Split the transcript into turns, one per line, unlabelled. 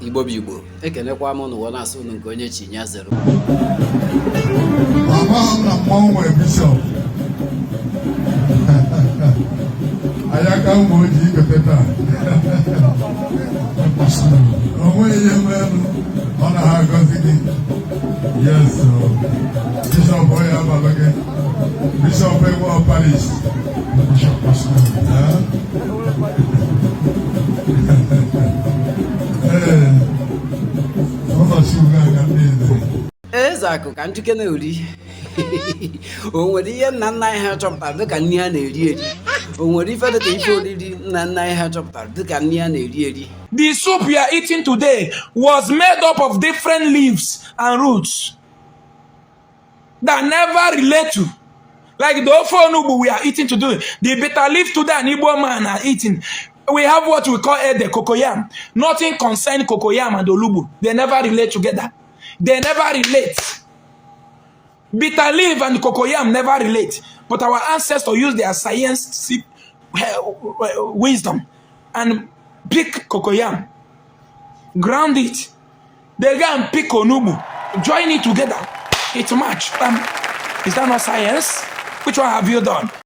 Igbo ekenekwa m n'ụwa na-asụ unu nke onye chi nya zero.
Mama na mmanwụ bishọp ayaka ụmụ ji ikpete taa onwe ihe mmerụ ọ na ha agọzi gị yes bishọp onye abalị gị bishọp Egbo parish
Eze akụ ka njuke na-eri o nwere ihe nna nna anyị ha chọpụtara dịka nri ha na-eri eri o nwere ife dịka ife oriri nna nna anyị ha chọpụtara dịka nri ha na-eri eri.
The soup we are eating today was made up of different leaves and roots that never relate to. Like the ofe onugbu we are eating today, the bitter leaf today an Igbo man are eating. We have what we call the cocoyam. Nothing concern cocoyam and olubu. They never relate together. They never relate. Bitter leaf and cocoyam never relate. But our ancestors used their science wisdom and pick cocoyam, ground it. They go and pick onubu, join it together. It's match. Is that not science? Which one have you done?